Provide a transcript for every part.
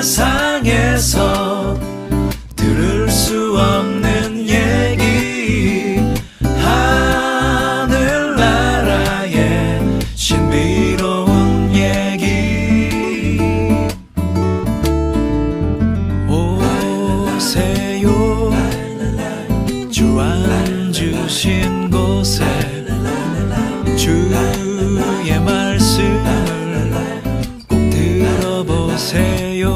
세상에서 들을 수 없는 얘기, 하늘나라의 신비로운 얘기. 오세요, 주 앉으신 곳에 주의 말씀을 꼭 들어보세요.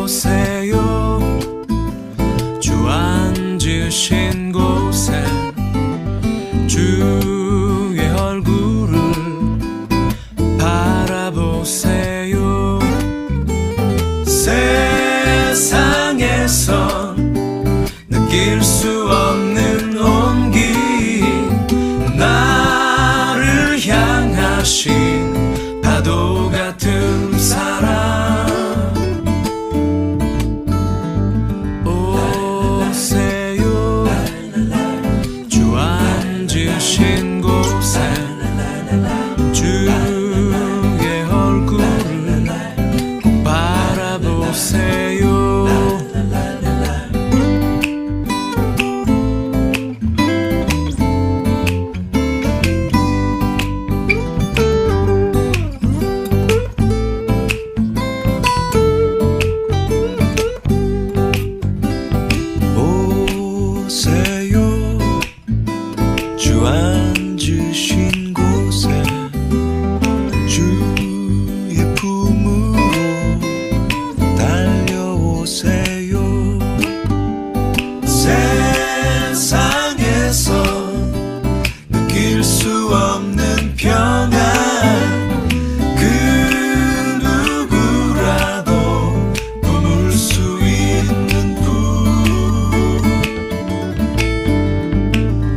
오세요, 주 앉으신 곳에 주의 얼굴을 바라보세요. 세상에선 느낄 수 없는 온기, 나를 향하신 파도 같은 사랑. 오세요, 주 앉으신 곳에 주의 얼굴을 꼭 바라보세요. 주 앉으신 곳에 주의 품으로 달려오세요. 세상에서 느낄 수 없는 평안, 그 누구라도 품을 수 있는 품.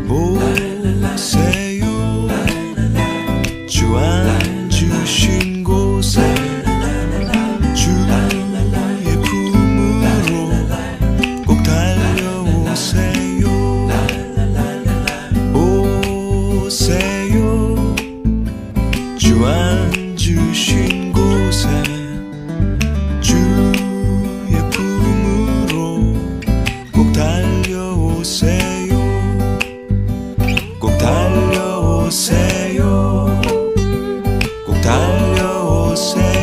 오세요, 주 앉으신 곳에 주의 품으로 꼭 달려오세요. 오세요, 주 앉으신 곳에 주의 품으로 꼭 달려오세요. 꼭 달려오세요. 꼭 달려오세요.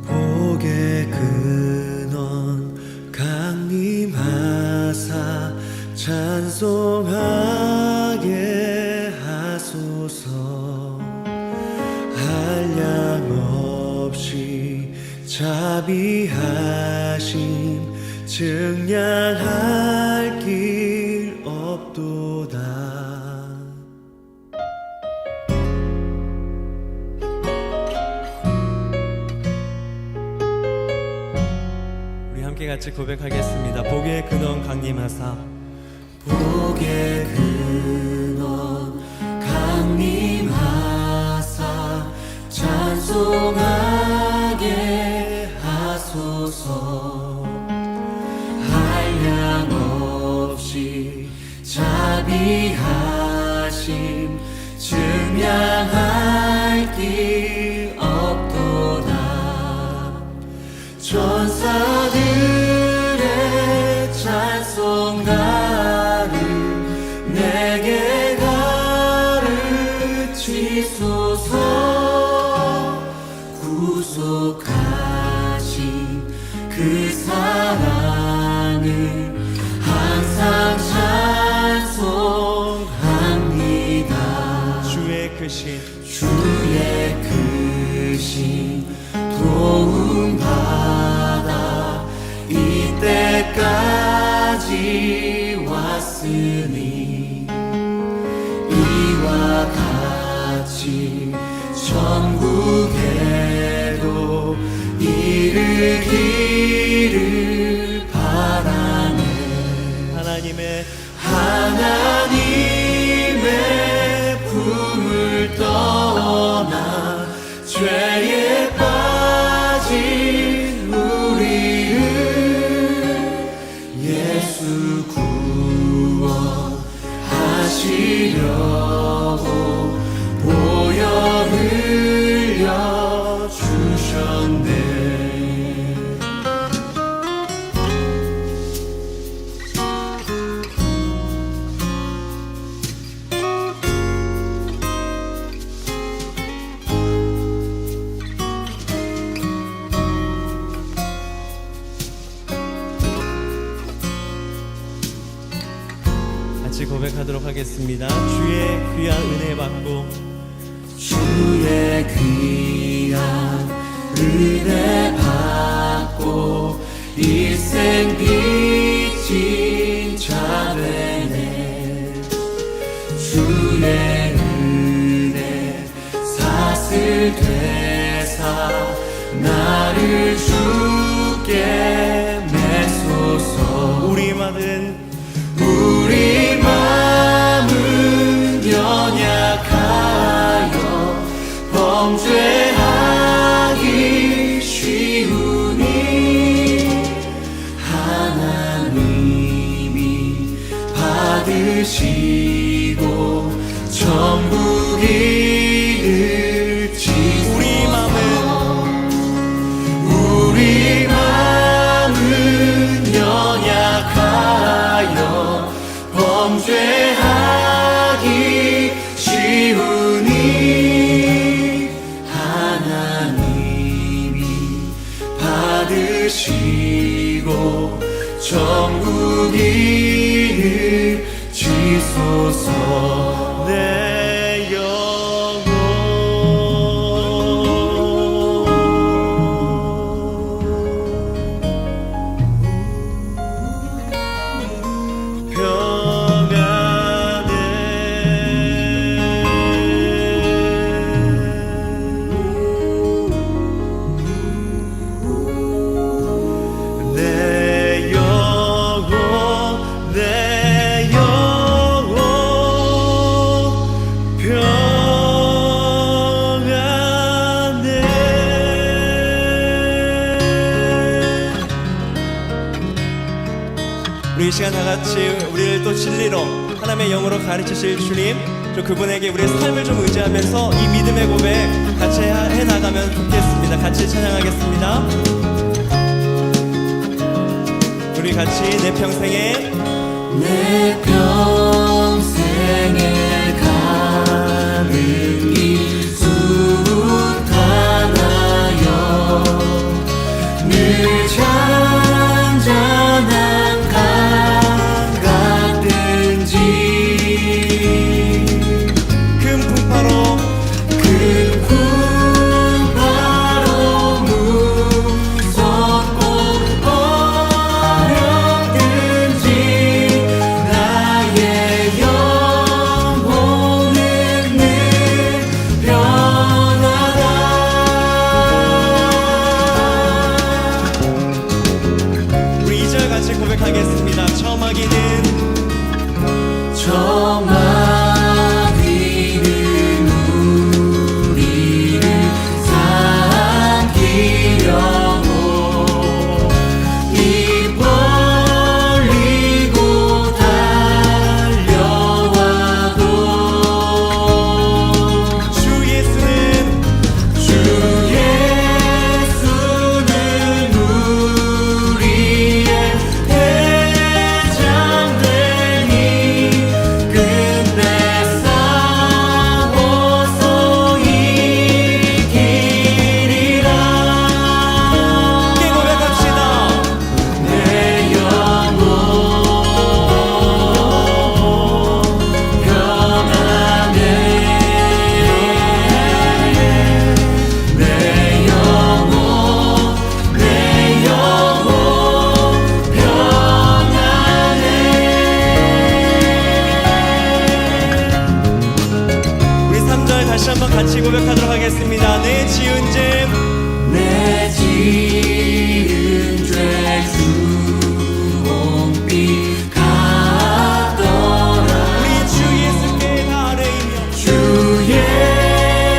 복의 근원 강림하사 찬송하게 하소서. 한량없이 자비하심 증량할 길 없도다. 함께 같이 고백하겠습니다. 복의 근원 강림하사, 복의 근원 강림하사 찬송하게 하소서. 한량없이 자비하심 증량할 길 없도다. 천사들의 찬송가를 내게 가르치소서. 구속하신 그 사랑을 항상 찬송합니다. 주의 크신 도움 받아 이때까지 왔습니다. 왔으니 이와 같이 천국에도 이르기를 바라네. 하나님의 품을 떠나 죄에 빠진 우리를 예수 구원하시려고 보혈 흘려 주셨네. 같이 고백하도록 하겠습니다. 주의 귀한 은혜 받고 주의 귀한 은혜 받고 일생 빚진 자 되네. 주의 은혜 사슬 되사 나를 주께 매소서. 우리 마음은 연약하여 범죄하기 쉬우니 하나님이 받으시고 천국 이르지. 우리 마음은 연약하여 범죄하기 쉬우니 하나님이 받으시고 천국 이르시소서. 내 영혼 우리 이 시간 다 같이 우리를 또 진리로 하나님의 영으로 가르치실 주님, 또 그분에게 우리의 삶을 좀 의지하면서 이 믿음의 고백 같이 해나가면 좋겠습니다. 같이 찬양하겠습니다. 우리 같이 내 평생에 가는 길 숱하나요. 늘 잔잔한 강 같든지 큰 풍파로 무섭고 어렵든지 나의 다시 한번 같이 고백하도록 하겠습니다. 내 지은 죄 내 지은 죄 주홍빛 같더라. 우리 주 예수께 다 아뢰이며 주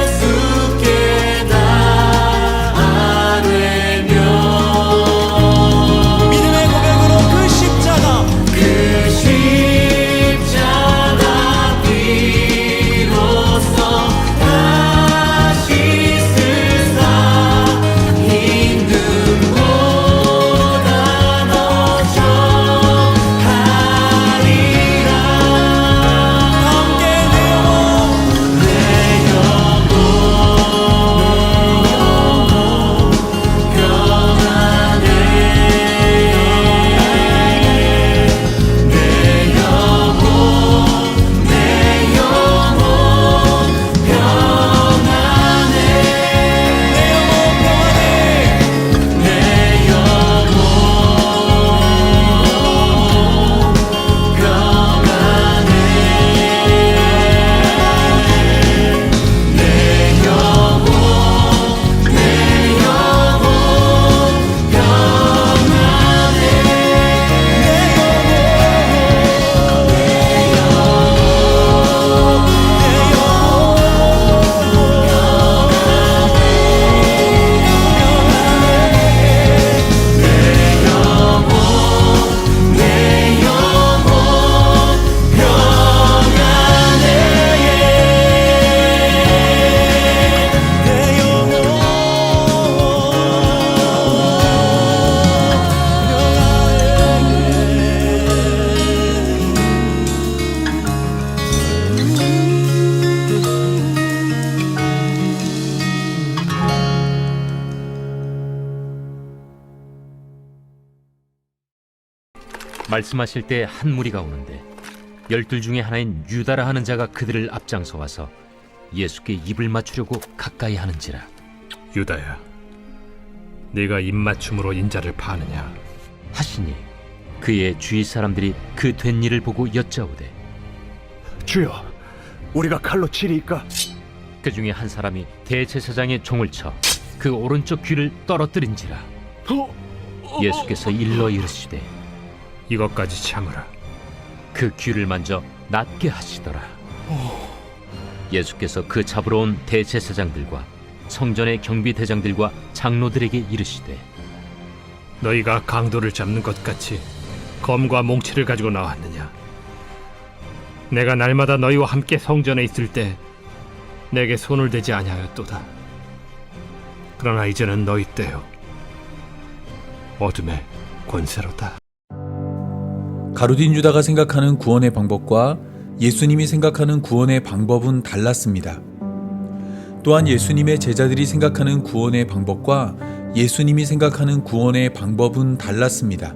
예수께 다 아뢰며 믿음의 고백으로 그 십자가 그 십자가 비로소 다시 쓰사 힘듦보다 더 정하리라. 함께 내 영혼 내 영혼 평안해. 내 영혼 평안해. 내 영혼 평안해 내 영혼 평안해. 내 영혼 말씀하실 때 한 무리가 오는데 12 중에 하나인 유다라 하는 자가 그들을 앞장서 와서 예수께 입을 맞추려고 가까이 하는지라. 유다야, 네가 입맞춤으로 인자를 파느냐? 하시니 그의 주위 사람들이 그 된 일을 보고 여짜오되 주여, 우리가 칼로 치리이까? 그 중에 한 사람이 대제사장의 종을 쳐 그 오른쪽 귀를 떨어뜨린지라. 예수께서 일러 이르시되 이것까지 참으라. 그 귀를 만져 낫게 하시더라. 예수께서 그 잡으러 온 대제사장들과 성전의 경비대장들과 장로들에게 이르시되 너희가 강도를 잡는 것 같이 검과 몽치를 가지고 나왔느냐? 내가 날마다 너희와 함께 성전에 있을 때 내게 손을 대지 아니하였도다. 그러나 이제는 너희 때요, 어둠의 권세로다. 가룟 유다가 생각하는 구원의 방법과 예수님이 생각하는 구원의 방법은 달랐습니다. 또한 예수님의 제자들이 생각하는 구원의 방법과 예수님이 생각하는 구원의 방법은 달랐습니다.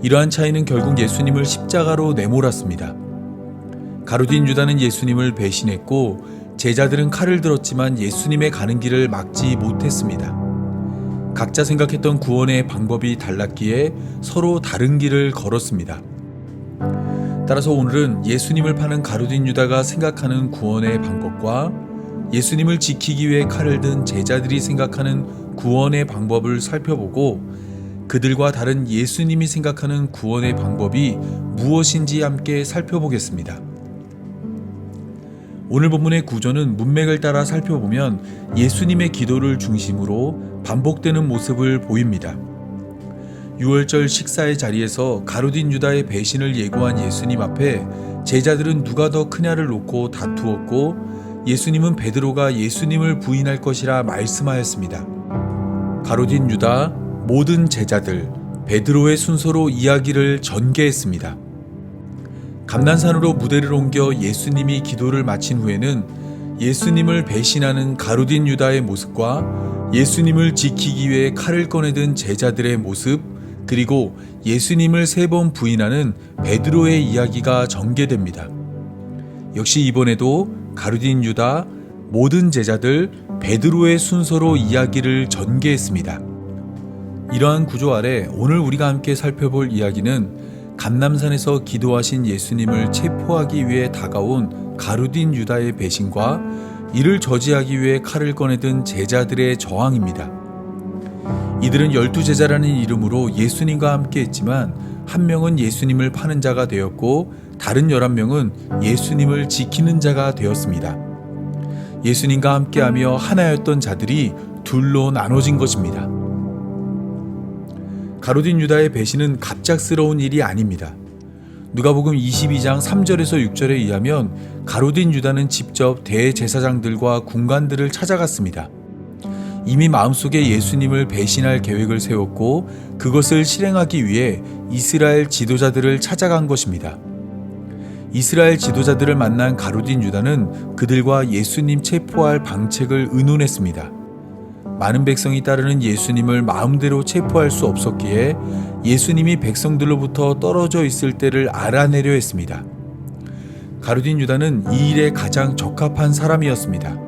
이러한 차이는 결국 예수님을 십자가로 내몰았습니다. 가룟 유다는 예수님을 배신했고 제자들은 칼을 들었지만 예수님의 가는 길을 막지 못했습니다. 각자 생각했던 구원의 방법이 달랐기에 서로 다른 길을 걸었습니다. 따라서 오늘은 예수님을 파는 가룟 유다가 생각하는 구원의 방법과 예수님을 지키기 위해 칼을 든 제자들이 생각하는 구원의 방법을 살펴보고 그들과 다른 예수님이 생각하는 구원의 방법이 무엇인지 함께 살펴보겠습니다. 오늘 본문의 구조는 문맥을 따라 살펴보면 예수님의 기도를 중심으로 반복되는 모습을 보입니다. 유월절 식사의 자리에서 가룟 유다의 배신을 예고한 예수님 앞에 제자들은 누가 더 크냐를 놓고 다투었고 예수님은 베드로가 예수님을 부인할 것이라 말씀하였습니다. 가룟 유다, 모든 제자들, 베드로의 순서로 이야기를 전개했습니다. 감난산으로 무대를 옮겨 예수님이 기도를 마친 후에는 예수님을 배신하는 가룟 유다의 모습과 예수님을 지키기 위해 칼을 꺼내든 제자들의 모습, 그리고 예수님을 3번 부인하는 베드로의 이야기가 전개됩니다. 역시 이번에도 가룟 유다, 모든 제자들, 베드로의 순서로 이야기를 전개했습니다. 이러한 구조 아래 오늘 우리가 함께 살펴볼 이야기는 감람산에서 기도하신 예수님을 체포하기 위해 다가온 가룟 유다의 배신과 이를 저지하기 위해 칼을 꺼내든 제자들의 저항입니다. 이들은 12제자라는 이름으로 예수님과 함께 했지만 한 명은 예수님을 파는 자가 되었고 다른 11명은 예수님을 지키는 자가 되었습니다. 예수님과 함께하며 하나였던 자들이 둘로 나눠진 것입니다. 가룟 유다의 배신은 갑작스러운 일이 아닙니다. 누가복음 22장 3절에서 6절에 의하면 가룟 유다는 직접 대제사장들과 군관들을 찾아갔습니다. 이미 마음속에 예수님을 배신할 계획을 세웠고 그것을 실행하기 위해 이스라엘 지도자들을 찾아간 것입니다. 이스라엘 지도자들을 만난 가룟 유다는 그들과 예수님 체포할 방책을 의논했습니다. 많은 백성이 따르는 예수님을 마음대로 체포할 수 없었기에 예수님이 백성들로부터 떨어져 있을 때를 알아내려 했습니다. 가룟 유다는 이 일에 가장 적합한 사람이었습니다.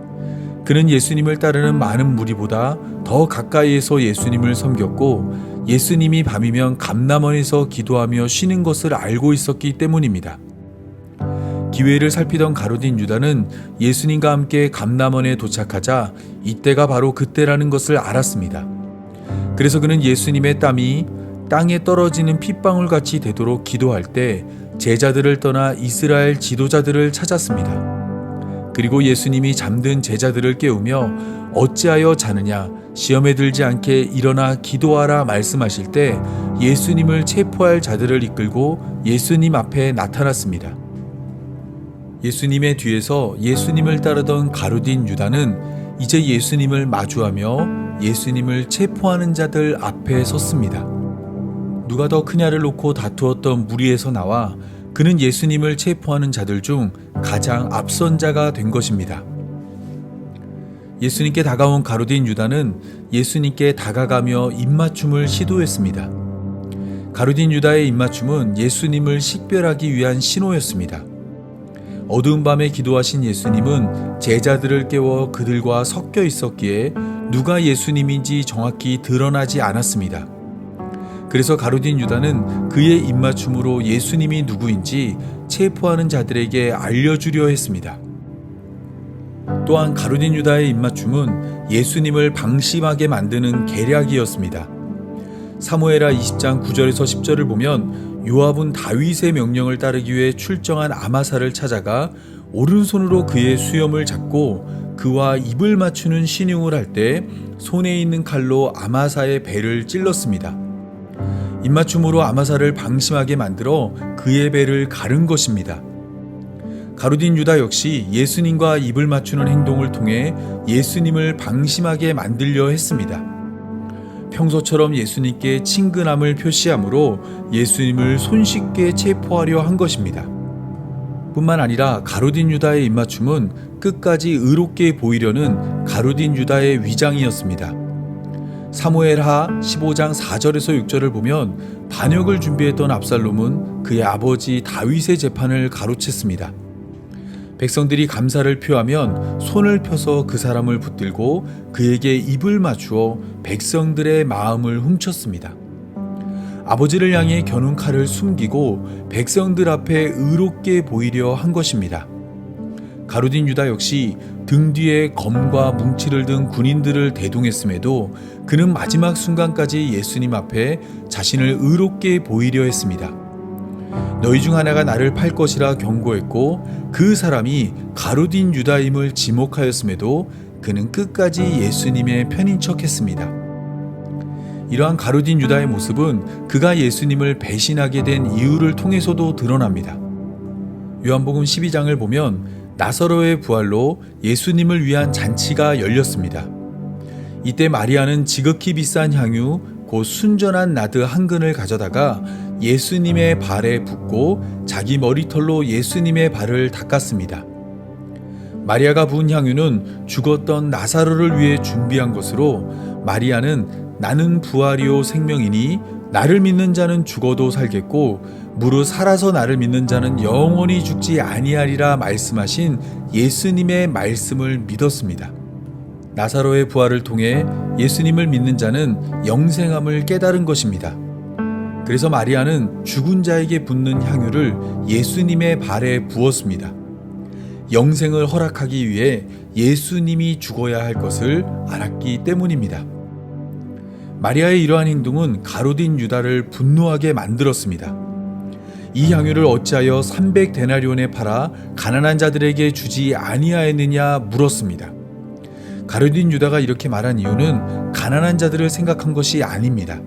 그는 예수님을 따르는 많은 무리보다 더 가까이에서 예수님을 섬겼고 예수님이 밤이면 감람원에서 기도하며 쉬는 것을 알고 있었기 때문입니다. 기회를 살피던 가룟 유다는 예수님과 함께 감람원에 도착하자 이때가 바로 그때라는 것을 알았습니다. 그래서 그는 예수님의 땀이 땅에 떨어지는 핏방울같이 되도록 기도할 때 제자들을 떠나 이스라엘 지도자들을 찾았습니다. 그리고 예수님이 잠든 제자들을 깨우며 어찌하여 자느냐 시험에 들지 않게 일어나 기도하라 말씀하실 때 예수님을 체포할 자들을 이끌고 예수님 앞에 나타났습니다. 예수님의 뒤에서 예수님을 따르던 가룟 유다는 이제 예수님을 마주하며 예수님을 체포하는 자들 앞에 섰습니다. 누가 더 크냐를 놓고 다투었던 무리에서 나와 그는 예수님을 체포하는 자들 중 가장 앞선 자가 된 것입니다. 예수님께 다가온 가룟 유다는 예수님께 다가가며 입맞춤을 시도했습니다. 가룟 유다의 입맞춤은 예수님을 식별하기 위한 신호였습니다. 어두운 밤에 기도하신 예수님은 제자들을 깨워 그들과 섞여 있었기에 누가 예수님인지 정확히 드러나지 않았습니다. 그래서 가룟 유다는 그의 입맞춤으로 예수님이 누구인지 체포하는 자들에게 알려주려 했습니다. 또한 가룟 유다의 입맞춤은 예수님을 방심하게 만드는 계략이었습니다. 사무엘하 20장 9절에서 10절을 보면 요압은 다윗의 명령을 따르기 위해 출정한 아마사를 찾아가 오른손으로 그의 수염을 잡고 그와 입을 맞추는 신용을 할 때 손에 있는 칼로 아마사의 배를 찔렀습니다. 입맞춤으로 아마사를 방심하게 만들어 그의 배를 가른 것입니다. 가룟 유다 역시 예수님과 입을 맞추는 행동을 통해 예수님을 방심하게 만들려 했습니다. 평소처럼 예수님께 친근함을 표시함으로 예수님을 손쉽게 체포하려 한 것입니다. 뿐만 아니라 가룟 유다의 입맞춤은 끝까지 의롭게 보이려는 가룟 유다의 위장이었습니다. 사무엘하 15장 4절에서 6절을 보면 반역을 준비했던 압살롬은 그의 아버지 다윗의 재판을 가로챘습니다. 백성들이 감사를 표하면 손을 펴서 그 사람을 붙들고 그에게 입을 맞추어 백성들의 마음을 훔쳤습니다. 아버지를 향해 겨눈 칼을 숨기고 백성들 앞에 의롭게 보이려 한 것입니다. 가룟 유다 역시 등 뒤에 검과 뭉치를 든 군인들을 대동했음에도 그는 마지막 순간까지 예수님 앞에 자신을 의롭게 보이려 했습니다. 너희 중 하나가 나를 팔 것이라 경고했고 그 사람이 가룟 유다임을 지목하였음에도 그는 끝까지 예수님의 편인 척했습니다. 이러한 가룟 유다의 모습은 그가 예수님을 배신하게 된 이유를 통해서도 드러납니다. 요한복음 12장을 보면 나사로의 부활로 예수님을 위한 잔치가 열렸습니다. 이때 마리아는 지극히 비싼 향유 곧 순전한 나드 한 근을 가져다가 예수님의 발에 붓고 자기 머리털로 예수님의 발을 닦았습니다. 마리아가 부은 향유는 죽었던 나사로를 위해 준비한 것으로 마리아는 나는 부활이요 생명이니 나를 믿는 자는 죽어도 살겠고 무릇 살아서 나를 믿는 자는 영원히 죽지 아니하리라 말씀하신 예수님의 말씀을 믿었습니다. 나사로의 부활을 통해 예수님을 믿는 자는 영생함을 깨달은 것입니다. 그래서 마리아는 죽은 자에게 붓는 향유를 예수님의 발에 부었습니다. 영생을 허락하기 위해 예수님이 죽어야 할 것을 알았기 때문입니다. 마리아의 이러한 행동은 가룟 유다를 분노하게 만들었습니다. 이 향유를 어찌하여 300데나리온에 팔아 가난한 자들에게 주지 아니하였느냐 물었습니다. 가룟 유다가 이렇게 말한 이유는 가난한 자들을 생각한 것이 아닙니다.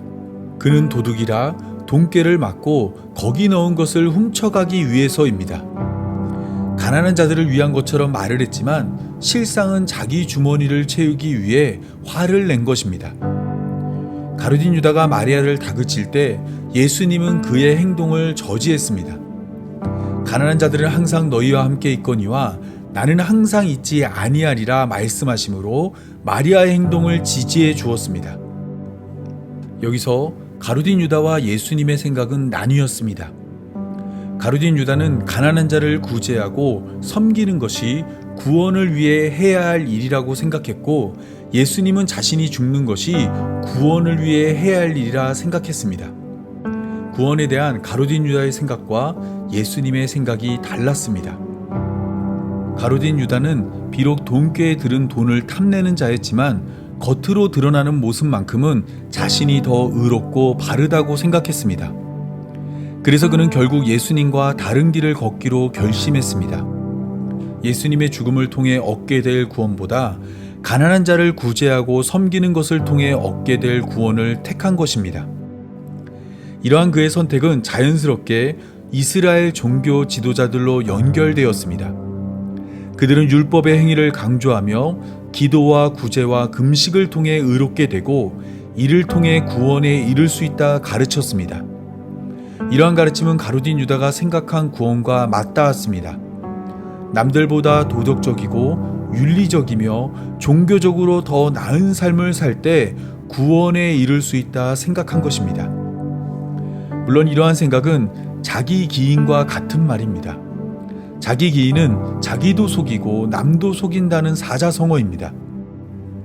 그는 도둑이라 돈꾀를 맞고 거기 넣은 것을 훔쳐가기 위해서입니다. 가난한 자들을 위한 것처럼 말을 했지만 실상은 자기 주머니를 채우기 위해 화를 낸 것입니다. 가룟 유다가 마리아를 다그칠 때 예수님은 그의 행동을 저지했습니다. 가난한 자들은 항상 너희와 함께 있거니와 나는 항상 있지 아니하리라 말씀하심으로 마리아의 행동을 지지해 주었습니다. 여기서 가룟 유다와 예수님의 생각은 나뉘었습니다. 가룟 유다는 가난한 자를 구제하고 섬기는 것이 구원을 위해 해야 할 일이라고 생각했고, 예수님은 자신이 죽는 것이 구원을 위해 해야 할 일이라 생각했습니다. 구원에 대한 가룟 유다의 생각과 예수님의 생각이 달랐습니다. 가룟 유다는 비록 돈꾀에 들은 돈을 탐내는 자였지만 겉으로 드러나는 모습만큼은 자신이 더 의롭고 바르다고 생각했습니다. 그래서 그는 결국 예수님과 다른 길을 걷기로 결심했습니다. 예수님의 죽음을 통해 얻게 될 구원보다 가난한 자를 구제하고 섬기는 것을 통해 얻게 될 구원을 택한 것입니다. 이러한 그의 선택은 자연스럽게 이스라엘 종교 지도자들로 연결되었습니다. 그들은 율법의 행위를 강조하며 기도와 구제와 금식을 통해 의롭게 되고 이를 통해 구원에 이를 수 있다 가르쳤습니다. 이러한 가르침은 가룟 유다가 생각한 구원과 맞닿았습니다. 남들보다 도덕적이고 윤리적이며 종교적으로 더 나은 삶을 살 때 구원에 이를 수 있다 생각한 것입니다. 물론 이러한 생각은 자기 기인과 같은 말입니다. 자기 기인은 자기도 속이고 남도 속인다는 사자성어입니다.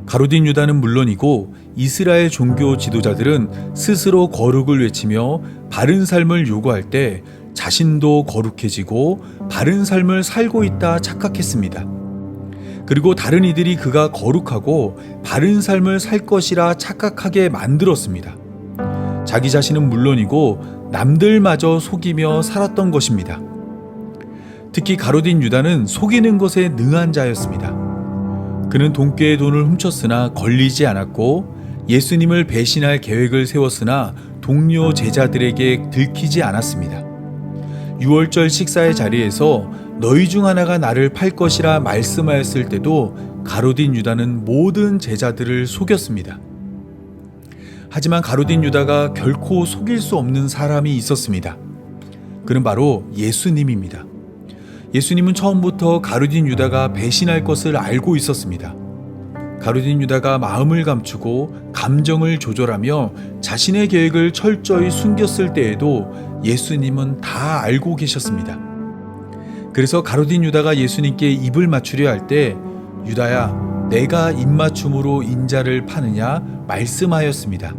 가룟 유다는 물론이고 이스라엘 종교 지도자들은 스스로 거룩을 외치며 바른 삶을 요구할 때 자신도 거룩해지고 바른 삶을 살고 있다 착각했습니다. 그리고 다른 이들이 그가 거룩하고 바른 삶을 살 것이라 착각하게 만들었습니다. 자기 자신은 물론이고 남들마저 속이며 살았던 것입니다. 특히 가룟 유다는 속이는 것에 능한 자였습니다. 그는 돈꾀의 돈을 훔쳤으나 걸리지 않았고 예수님을 배신할 계획을 세웠으나 동료 제자들에게 들키지 않았습니다. 유월절 식사의 자리에서 너희 중 하나가 나를 팔 것이라 말씀하였을 때도 가룟 유다는 모든 제자들을 속였습니다. 하지만 가룟 유다가 결코 속일 수 없는 사람이 있었습니다. 그는 바로 예수님입니다. 예수님은 처음부터 가룟 유다가 배신할 것을 알고 있었습니다. 가룟 유다가 마음을 감추고 감정을 조절하며 자신의 계획을 철저히 숨겼을 때에도 예수님은 다 알고 계셨습니다. 그래서 가룟 유다가 예수님께 입을 맞추려 할 때 유다야 내가 입맞춤으로 인자를 파느냐 말씀하였습니다.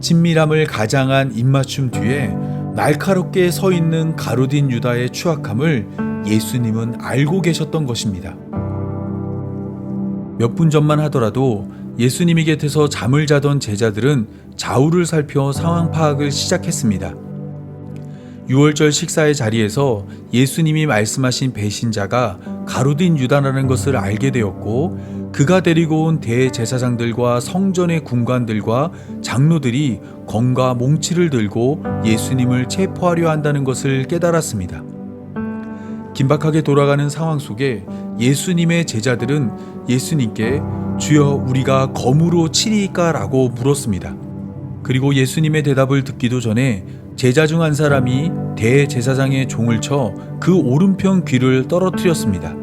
친밀함을 가장한 입맞춤 뒤에 날카롭게 서 있는 가룟 유다의 추악함을 예수님은 알고 계셨던 것입니다. 몇 분 전만 하더라도 예수님이 곁에서 잠을 자던 제자들은 좌우를 살펴 상황 파악을 시작했습니다. 유월절 식사의 자리에서 예수님이 말씀하신 배신자가 가룟 유다라는 것을 알게 되었고 그가 데리고 온 대제사장들과 성전의 군관들과 장로들이 검과 몽치를 들고 예수님을 체포하려 한다는 것을 깨달았습니다. 긴박하게 돌아가는 상황 속에 예수님의 제자들은 예수님께 주여 우리가 검으로 치리이까? 라고 물었습니다. 그리고 예수님의 대답을 듣기도 전에 제자 중 한 사람이 대제사장의 종을 쳐 그 오른편 귀를 떨어뜨렸습니다.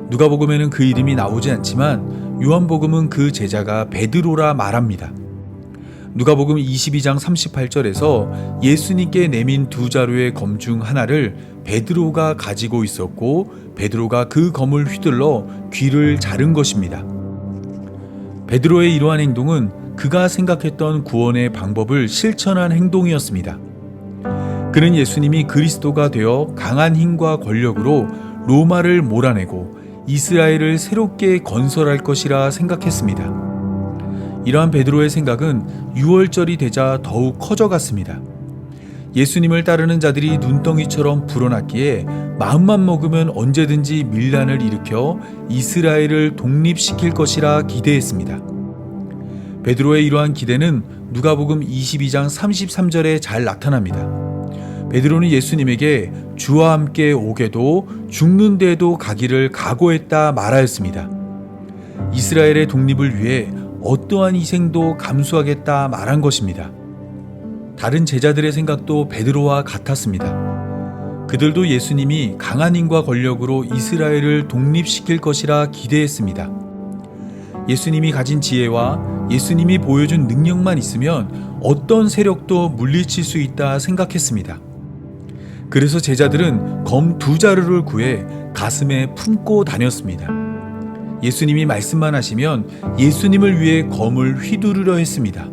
누가복음에는 그 이름이 나오지 않지만 요한복음은 그 제자가 베드로라 말합니다. 누가복음 22장 38절에서 예수님께 내민 두 자루의 검 중 하나를 베드로가 가지고 있었고 베드로가 그 검을 휘둘러 귀를 자른 것입니다. 베드로의 이러한 행동은 그가 생각했던 구원의 방법을 실천한 행동이었습니다. 그는 예수님이 그리스도가 되어 강한 힘과 권력으로 로마를 몰아내고 이스라엘을 새롭게 건설할 것이라 생각했습니다. 이러한 베드로의 생각은 유월절이 되자 더욱 커져갔습니다. 예수님을 따르는 자들이 눈덩이처럼 불어났기에 마음만 먹으면 언제든지 밀란을 일으켜 이스라엘을 독립시킬 것이라 기대했습니다. 베드로의 이러한 기대는 누가복음 22장 33절에 잘 나타납니다. 베드로는 예수님에게 주와 함께 오게도 죽는 데에도 가기를 각오했다 말하였습니다. 이스라엘의 독립을 위해 어떠한 희생도 감수하겠다 말한 것입니다. 다른 제자들의 생각도 베드로와 같았습니다. 그들도 예수님이 강한 힘과 권력으로 이스라엘을 독립시킬 것이라 기대했습니다. 예수님이 가진 지혜와 예수님이 보여준 능력만 있으면 어떤 세력도 물리칠 수 있다 생각했습니다. 그래서 제자들은 검 2자루를 구해 가슴에 품고 다녔습니다. 예수님이 말씀만 하시면 예수님을 위해 검을 휘두르려 했습니다.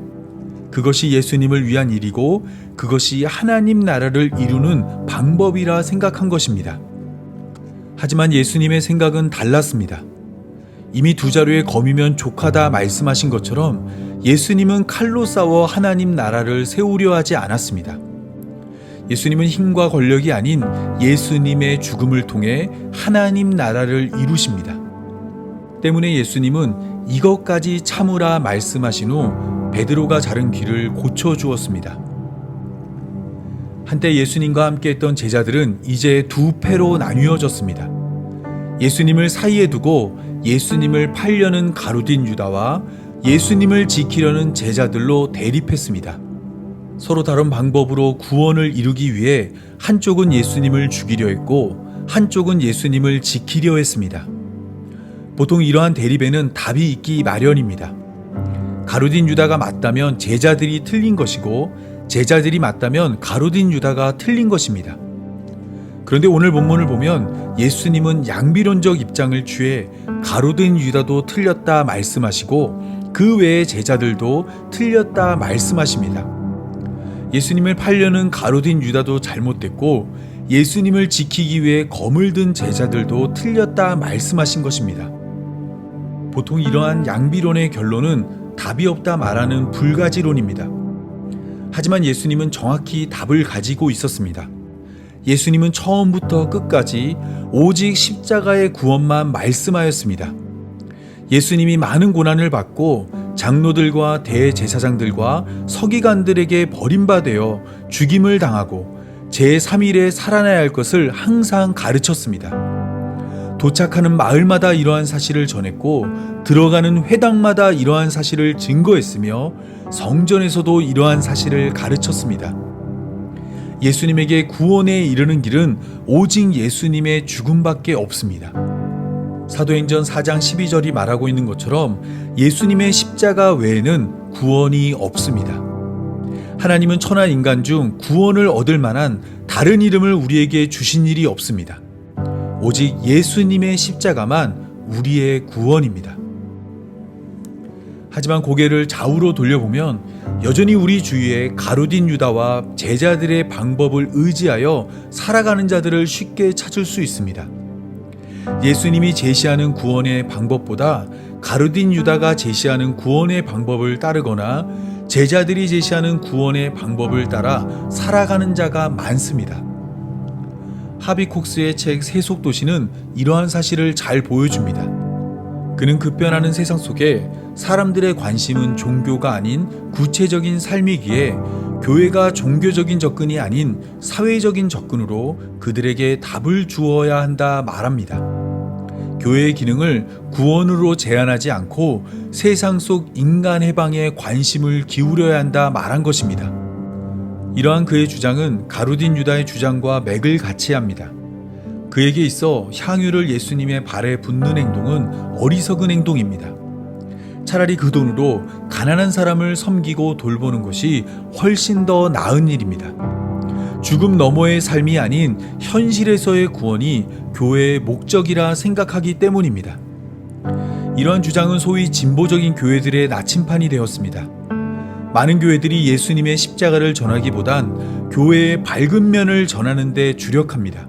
그것이 예수님을 위한 일이고 그것이 하나님 나라를 이루는 방법이라 생각한 것입니다. 하지만 예수님의 생각은 달랐습니다. 이미 2자루의 검이면 족하다 말씀하신 것처럼 예수님은 칼로 싸워 하나님 나라를 세우려 하지 않았습니다. 예수님은 힘과 권력이 아닌 예수님의 죽음을 통해 하나님 나라를 이루십니다. 때문에 예수님은 이것까지 참으라 말씀하신 후 베드로가 자른 귀를 고쳐주었습니다. 한때 예수님과 함께했던 제자들은 이제 2패로 나뉘어졌습니다. 예수님을 사이에 두고 예수님을 팔려는 가룟 유다와 예수님을 지키려는 제자들로 대립했습니다. 서로 다른 방법으로 구원을 이루기 위해 한쪽은 예수님을 죽이려 했고 한쪽은 예수님을 지키려 했습니다. 보통 이러한 대립에는 답이 있기 마련입니다. 가룟 유다가 맞다면 제자들이 틀린 것이고 제자들이 맞다면 가룟 유다가 틀린 것입니다. 그런데 오늘 본문을 보면 예수님은 양비론적 입장을 취해 가룟 유다도 틀렸다 말씀하시고 그 외의 제자들도 틀렸다 말씀하십니다. 예수님을 팔려는 가룟 유다도 잘못됐고 예수님을 지키기 위해 검을 든 제자들도 틀렸다 말씀하신 것입니다. 보통 이러한 양비론의 결론은 답이 없다 말하는 불가지론입니다. 하지만 예수님은 정확히 답을 가지고 있었습니다. 예수님은 처음부터 끝까지 오직 십자가의 구원만 말씀하였습니다. 예수님이 많은 고난을 받고 장로들과 대제사장들과 서기관들에게 버림받아 죽임을 당하고 제3일에 살아나야 할 것을 항상 가르쳤습니다. 도착하는 마을마다 이러한 사실을 전했고 들어가는 회당마다 이러한 사실을 증거했으며 성전에서도 이러한 사실을 가르쳤습니다. 예수님에게 구원에 이르는 길은 오직 예수님의 죽음밖에 없습니다. 사도행전 4장 12절이 말하고 있는 것처럼 예수님의 십자가 외에는 구원이 없습니다. 하나님은 천하 인간 중 구원을 얻을 만한 다른 이름을 우리에게 주신 일이 없습니다. 오직 예수님의 십자가만 우리의 구원입니다. 하지만 고개를 좌우로 돌려보면 여전히 우리 주위에 가룟 유다와 제자들의 방법을 의지하여 살아가는 자들을 쉽게 찾을 수 있습니다. 예수님이 제시하는 구원의 방법보다 가룟 유다가 제시하는 구원의 방법을 따르거나 제자들이 제시하는 구원의 방법을 따라 살아가는 자가 많습니다. 하비콕스의 책 세속도시는 이러한 사실을 잘 보여줍니다. 그는 급변하는 세상 속에 사람들의 관심은 종교가 아닌 구체적인 삶이기에 교회가 종교적인 접근이 아닌 사회적인 접근으로 그들에게 답을 주어야 한다 말합니다. 교회의 기능을 구원으로 제한하지 않고 세상 속 인간 해방에 관심을 기울여야 한다 말한 것입니다. 이러한 그의 주장은 가룟 유다의 주장과 맥을 같이 합니다. 그에게 있어 향유를 예수님의 발에 붓는 행동은 어리석은 행동입니다. 차라리 그 돈으로 가난한 사람을 섬기고 돌보는 것이 훨씬 더 나은 일입니다. 죽음 너머의 삶이 아닌 현실에서의 구원이 교회의 목적이라 생각하기 때문입니다. 이러한 주장은 소위 진보적인 교회들의 나침판이 되었습니다. 많은 교회들이 예수님의 십자가를 전하기보단 교회의 밝은 면을 전하는 데 주력합니다.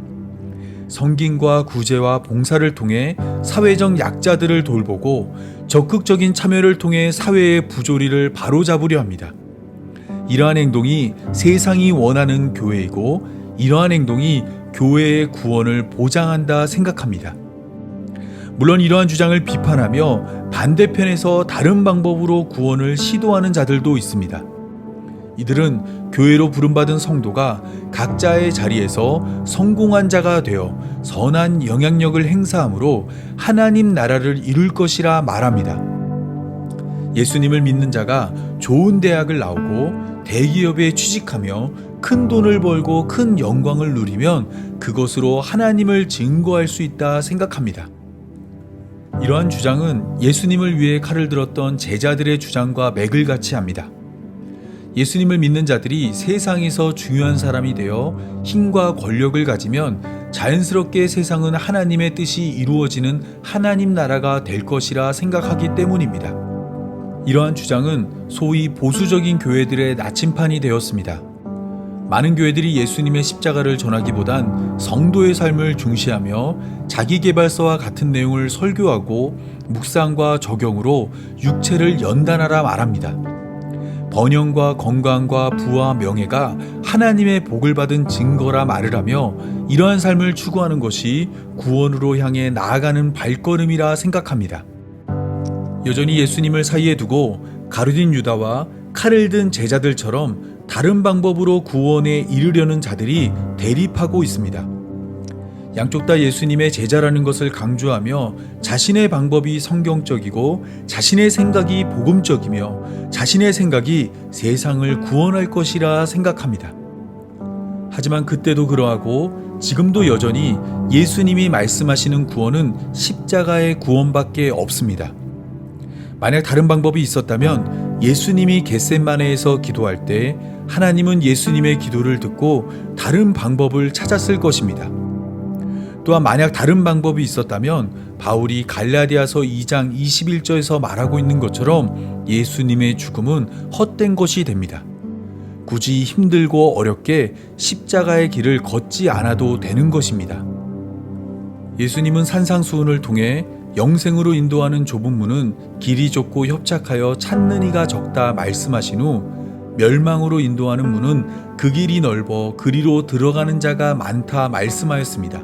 성김과 구제와 봉사를 통해 사회적 약자들을 돌보고 적극적인 참여를 통해 사회의 부조리를 바로잡으려 합니다. 이러한 행동이 세상이 원하는 교회이고 이러한 행동이 교회의 구원을 보장한다 생각합니다. 물론 이러한 주장을 비판하며 반대편에서 다른 방법으로 구원을 시도하는 자들도 있습니다. 이들은 교회로 부름받은 성도가 각자의 자리에서 성공한 자가 되어 선한 영향력을 행사함으로 하나님 나라를 이룰 것이라 말합니다. 예수님을 믿는 자가 좋은 대학을 나오고 대기업에 취직하며 큰 돈을 벌고 큰 영광을 누리면 그것으로 하나님을 증거할 수 있다 생각합니다. 이러한 주장은 예수님을 위해 칼을 들었던 제자들의 주장과 맥을 같이 합니다. 예수님을 믿는 자들이 세상에서 중요한 사람이 되어 힘과 권력을 가지면 자연스럽게 세상은 하나님의 뜻이 이루어지는 하나님 나라가 될 것이라 생각하기 때문입니다. 이러한 주장은 소위 보수적인 교회들의 나침판이 되었습니다. 많은 교회들이 예수님의 십자가를 전하기보단 성도의 삶을 중시하며 자기계발서와 같은 내용을 설교하고 묵상과 적용으로 육체를 연단하라 말합니다. 번영과 건강과 부와 명예가 하나님의 복을 받은 증거라 말을 하며 이러한 삶을 추구하는 것이 구원으로 향해 나아가는 발걸음이라 생각합니다. 여전히 예수님을 사이에 두고 가룟 유다와 칼을 든 제자들처럼 다른 방법으로 구원에 이르려는 자들이 대립하고 있습니다. 양쪽 다 예수님의 제자라는 것을 강조하며 자신의 방법이 성경적이고 자신의 생각이 복음적이며 자신의 생각이 세상을 구원할 것이라 생각합니다. 하지만 그때도 그러하고 지금도 여전히 예수님이 말씀하시는 구원은 십자가의 구원밖에 없습니다. 만약 다른 방법이 있었다면 예수님이 겟세마네에서 기도할 때 하나님은 예수님의 기도를 듣고 다른 방법을 찾았을 것입니다. 또한 만약 다른 방법이 있었다면 바울이 갈라디아서 2장 21절에서 말하고 있는 것처럼 예수님의 죽음은 헛된 것이 됩니다. 굳이 힘들고 어렵게 십자가의 길을 걷지 않아도 되는 것입니다. 예수님은 산상수훈을 통해 영생으로 인도하는 좁은 문은 길이 좁고 협착하여 찾는 이가 적다 말씀하신 후 멸망으로 인도하는 문은 그 길이 넓어 그리로 들어가는 자가 많다 말씀하였습니다.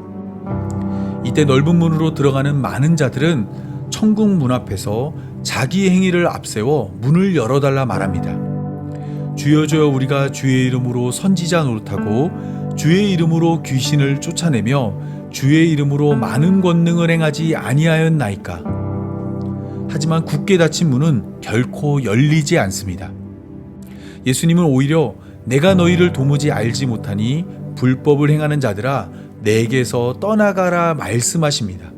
이때 넓은 문으로 들어가는 많은 자들은 천국 문 앞에서 자기 행위를 앞세워 문을 열어달라 말합니다. 주여 주여 우리가 주의 이름으로 선지자 노릇하고 주의 이름으로 귀신을 쫓아내며 주의 이름으로 많은 권능을 행하지 아니하였나이까. 하지만 굳게 닫힌 문은 결코 열리지 않습니다. 예수님은 오히려 내가 너희를 도무지 알지 못하니 불법을 행하는 자들아 내게서 떠나가라 말씀하십니다.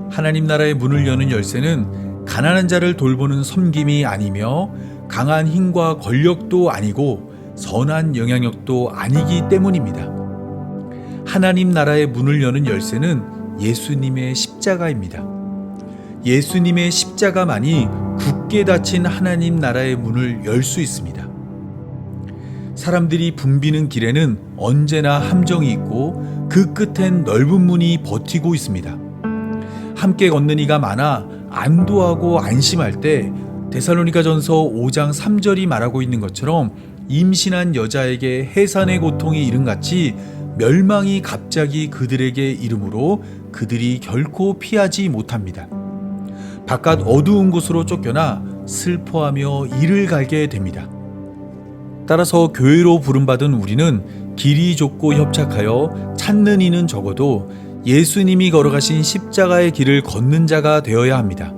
하나님 나라의 문을 여는 열쇠는 가난한 자를 돌보는 섬김이 아니며 강한 힘과 권력도 아니고 선한 영향력도 아니기 때문입니다. 하나님 나라의 문을 여는 열쇠는 예수님의 십자가입니다. 예수님의 십자가만이 굳게 닫힌 하나님 나라의 문을 열 수 있습니다. 사람들이 붐비는 길에는 언제나 함정이 있고 그 끝엔 넓은 문이 버티고 있습니다. 함께 걷는 이가 많아 안도하고 안심할 때 데살로니가전서 5장 3절이 말하고 있는 것처럼 임신한 여자에게 해산의 고통이 이른같이 멸망이 갑자기 그들에게 이르므로 그들이 결코 피하지 못합니다. 바깥 어두운 곳으로 쫓겨나 슬퍼하며 이를 갈게 됩니다. 따라서 교회로 부름받은 우리는 길이 좁고 협착하여 찾는 이는 적어도 예수님이 걸어가신 십자가의 길을 걷는 자가 되어야 합니다.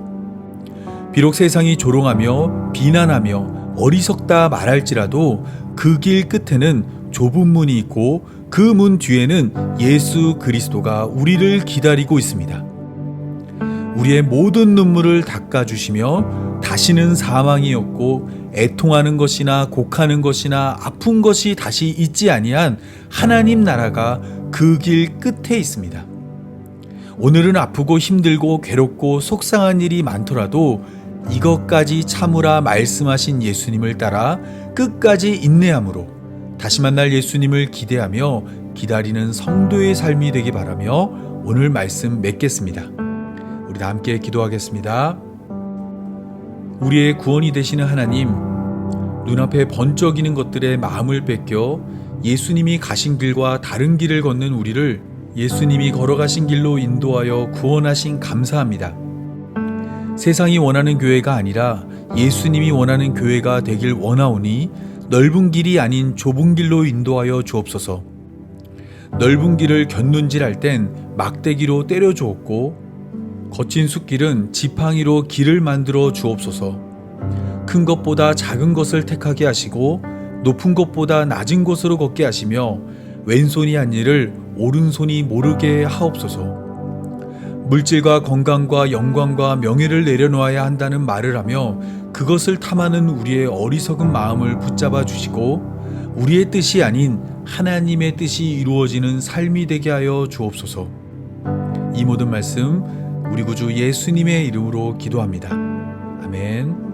비록 세상이 조롱하며 비난하며 어리석다 말할지라도 그 길 끝에는 좁은 문이 있고 그 문 뒤에는 예수 그리스도가 우리를 기다리고 있습니다. 우리의 모든 눈물을 닦아주시며 다시는 사망이 없고 애통하는 것이나 곡하는 것이나 아픈 것이 다시 있지 아니한 하나님 나라가 그 길 끝에 있습니다. 오늘은 아프고 힘들고 괴롭고 속상한 일이 많더라도 이것까지 참으라 말씀하신 예수님을 따라 끝까지 인내함으로 다시 만날 예수님을 기대하며 기다리는 성도의 삶이 되기 바라며 오늘 말씀 맺겠습니다. 우리 다 함께 기도하겠습니다. 우리의 구원이 되시는 하나님, 눈앞에 번쩍이는 것들에 마음을 뺏겨 예수님이 가신 길과 다른 길을 걷는 우리를 예수님이 걸어가신 길로 인도하여 구원하신 감사합니다. 세상이 원하는 교회가 아니라 예수님이 원하는 교회가 되길 원하오니 넓은 길이 아닌 좁은 길로 인도하여 주옵소서. 넓은 길을 견눈질할 땐 막대기로 때려 주었고 거친 숲길은 지팡이로 길을 만들어 주옵소서. 큰 것보다 작은 것을 택하게 하시고 높은 것보다 낮은 곳으로 걷게 하시며 왼손이 한 일을 오른손이 모르게 하옵소서. 물질과 건강과 영광과 명예를 내려놓아야 한다는 말을 하며 그것을 탐하는 우리의 어리석은 마음을 붙잡아 주시고 우리의 뜻이 아닌 하나님의 뜻이 이루어지는 삶이 되게 하여 주옵소서. 이 모든 말씀 우리 구주 예수님의 이름으로 기도합니다. 아멘.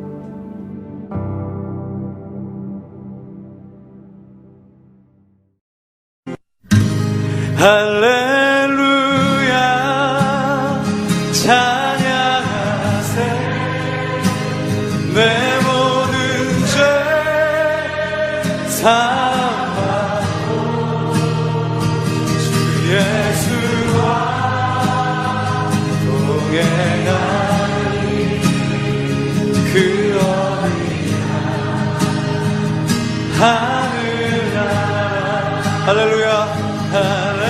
할렐루야 찬양하세 내 모든 죄 사함받고 주 예수와 동행하리 그 어린 하늘나라 할렐루야 할렐루야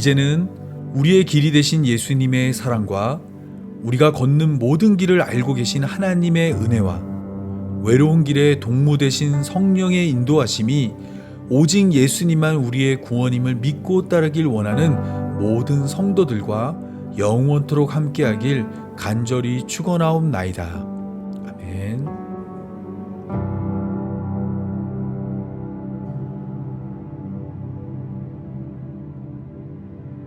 이제는 우리의 길이 되신 예수님의 사랑과 우리가 걷는 모든 길을 알고 계신 하나님의 은혜와 외로운 길에 동무 되신 성령의 인도하심이 오직 예수님만 우리의 구원임을 믿고 따르길 원하는 모든 성도들과 영원토록 함께하길 간절히 축원하옵나이다.